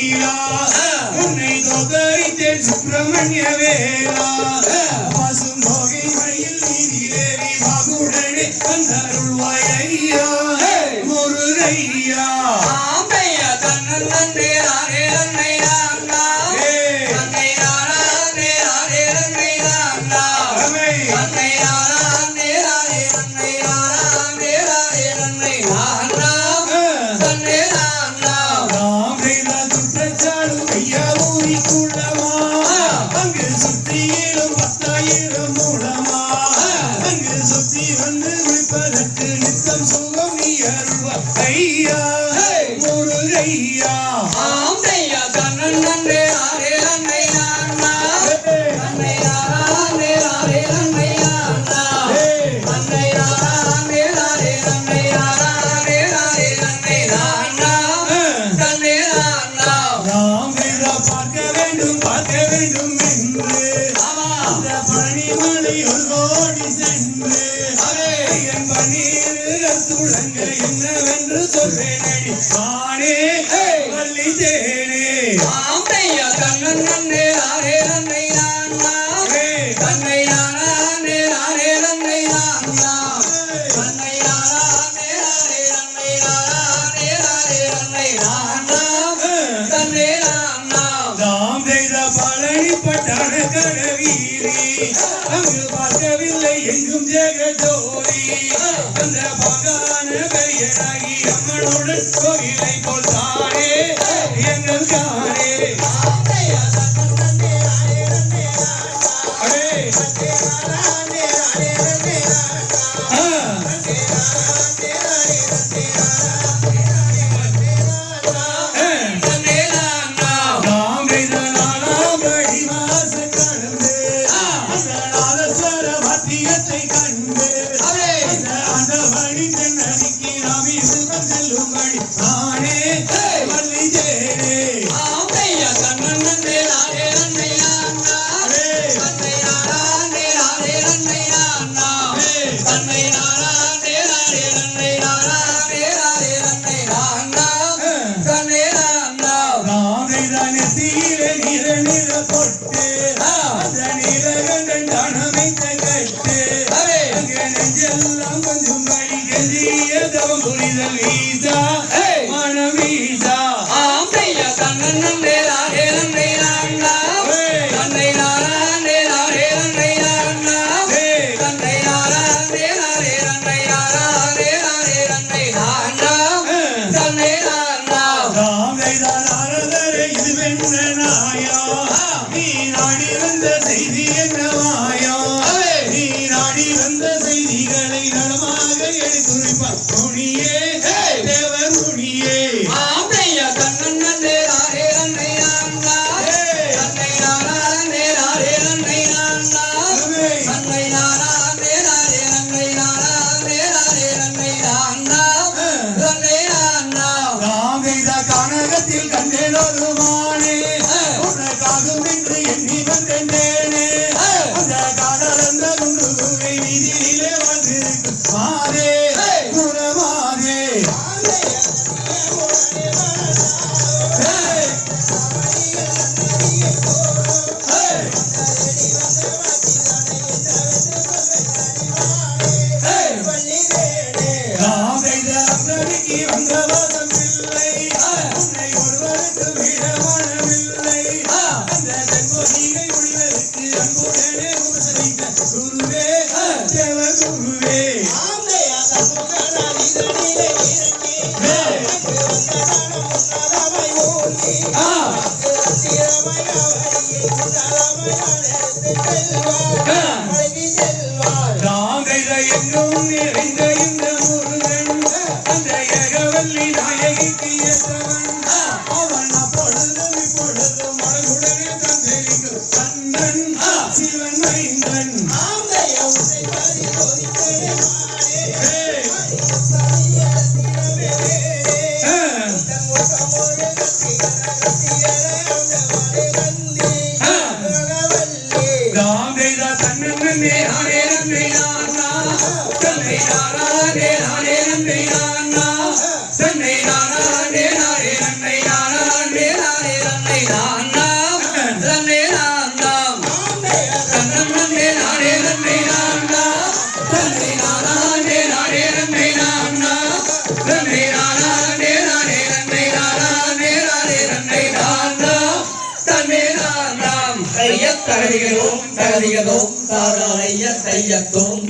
நீலா உன்னை தோதரித்தேன் சுப்பிரமணிய வேலா வாசும் போகை மழையில் நீதி தேவி பாகுடனே வந்தருள்வாய் ஐயா முருகையா ஐயா முருகையா ஆந்தையா கண்ணன் நன்றே ஆரே நன்னை நான்னா நன்னை நானே ஆரே நன்னை நான்னா நன்னை நானே ஆரே நன்னை நானே ஆரே நன்னை நான்னா நன்னை நான்னா நாம் வேதா பார்க்க வேண்டும் என்று அந்த பனிமலை ஓடி சென்று என் பன்னீர் துளங்க என்னவென்று சொல்வேனடி ஆனே வள்ளி தேனே ஆந்தையா கண்ணன் நன்றே ஆரே நன்னை நான்னா நன்னை நானே ஆரே நன்னை நான்னா நன்னை நானே ஆரே நன்னை நானே ஆரே நன்னை நான்னா நன்னை நான்னா நாம் செய்த பழனி பட்டான கடவீரி அங்கு பார்க்கவில்லை எங்கும் ஜெகஜோதி அந்த பகான பெரியனாகி அம்மனுடன் கோயிலை போல் தானே எங்கள் காரே நன்றி நன்னை நானா நேரானே நன்னை நானா நேரானே நன்னை நானா தன்னை நானாம் தையத் தகதிகதோம் தகதிகதோம் தாரானைய தையத்தோம்